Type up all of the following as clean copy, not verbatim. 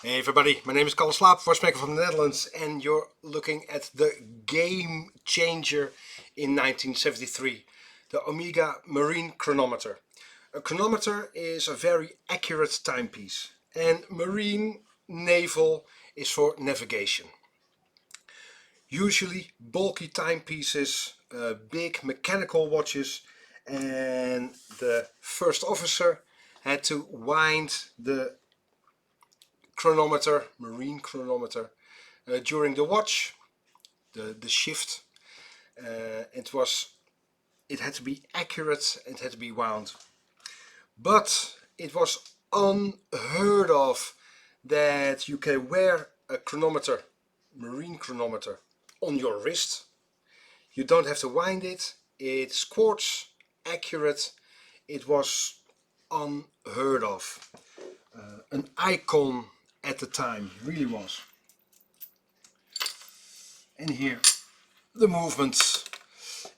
Hey everybody, my name is Kalle Slaap, watchmaker from the Netherlands, and you're looking at the game changer in 1973, the Omega Marine Chronometer. A chronometer is a very accurate timepiece, and marine naval is for navigation. Usually bulky timepieces, big mechanical watches, and the first officer had to wind the chronometer, marine chronometer, during the watch, the shift. It had to be accurate, it had to be wound. But it was unheard of that you can wear a chronometer, marine chronometer, on your wrist. You don't have to wind it, it's quartz, accurate. It was unheard of. An icon at the time, really was. And here, the movements.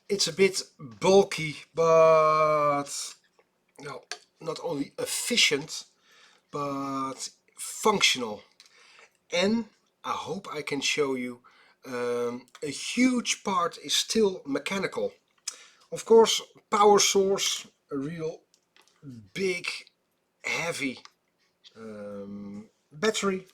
It's a bit bulky, but no, not only efficient, but functional. And I hope I can show you a huge part is still mechanical. Of course, power source, a real big, heavy battery.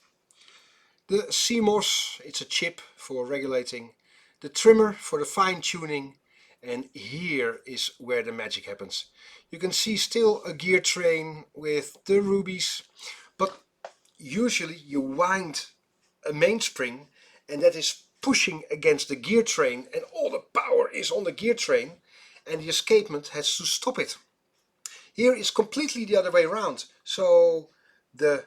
The CMOS, it's a chip for regulating. The trimmer for the fine tuning. And here is where the magic happens. You can see still a gear train with the rubies, but usually you wind a mainspring and that is pushing against the gear train and all the power is on the gear train and the escapement has to stop it. Here is completely the other way around. So the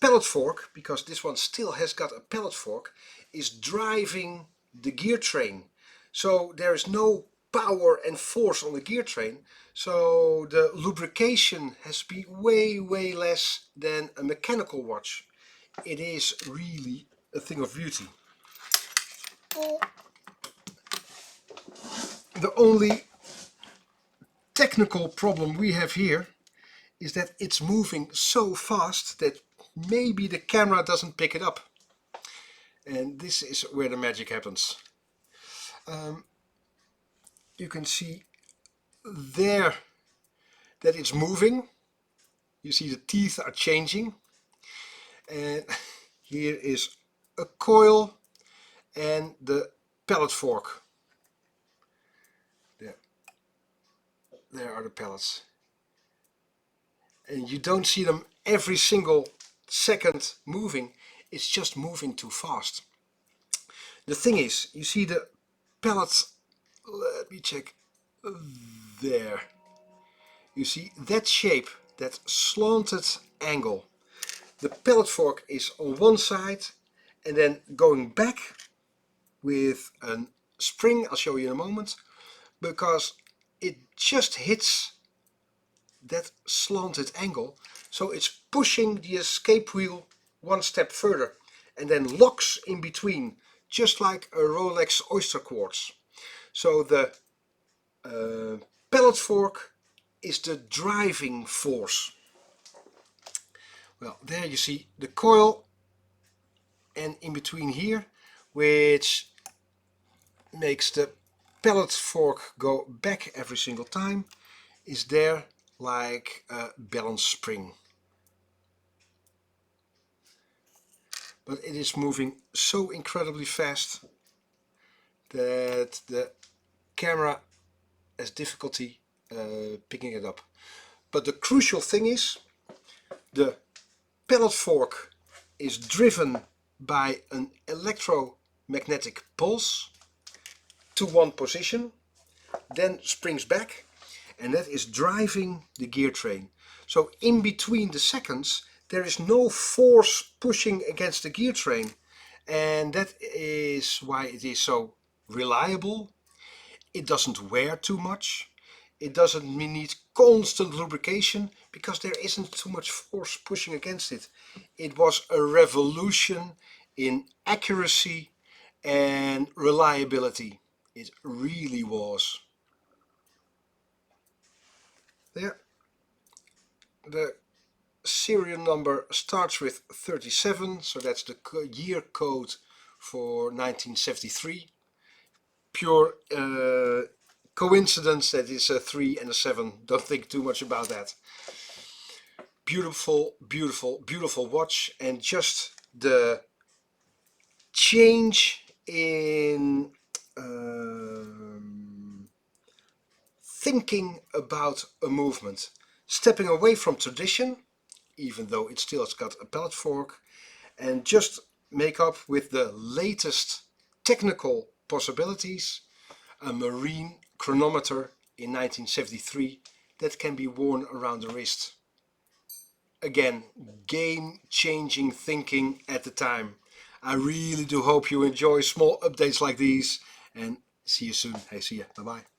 pallet fork, because this one still has got a pallet fork, is driving the gear train. So there is no power and force on the gear train. So the lubrication has to be way less than a mechanical watch. It is really a thing of beauty. The only technical problem we have here is that it's moving so fast that maybe the camera doesn't pick it up. And this is where the magic happens. You can see there that it's moving. You see the teeth are changing. And here is a coil and the pallet fork. There are the pellets. And you don't see them every single second moving. It's just moving too fast. The thing is, you see the pellets, let me check, there. You see that shape, that slanted angle. The pallet fork is on one side and then going back with a spring, I'll show you in a moment, because it just hits that slanted angle, so it's pushing the escape wheel one step further and then locks in between, just like a Rolex oyster quartz. So the pallet fork is the driving force. Well, there you see the coil, and in between here, which makes the pallet fork go back every single time, is there like a balance spring. But it is moving so incredibly fast that the camera has difficulty picking it up. But the crucial thing is the pallet fork is driven by an electromagnetic pulse to one position, then springs back, and that is driving the gear train. So in between the seconds there is no force pushing against the gear train, and that is why it is so reliable. It doesn't wear too much. It doesn't need constant lubrication because there isn't too much force pushing against it. It was a revolution in accuracy and reliability. It really was. There, the serial number starts with 37, so that's the year code for 1973. Pure coincidence that it's a 3 and a 7. Don't think too much about that. Beautiful, beautiful, beautiful watch, and just the change in thinking about a movement, stepping away from tradition, even though it still has got a pallet fork, and just make up with the latest technical possibilities, a marine chronometer in 1973 that can be worn around the wrist. Again, game-changing thinking at the time. I really do hope you enjoy small updates like these, and see you soon. Hey, see ya. Bye-bye.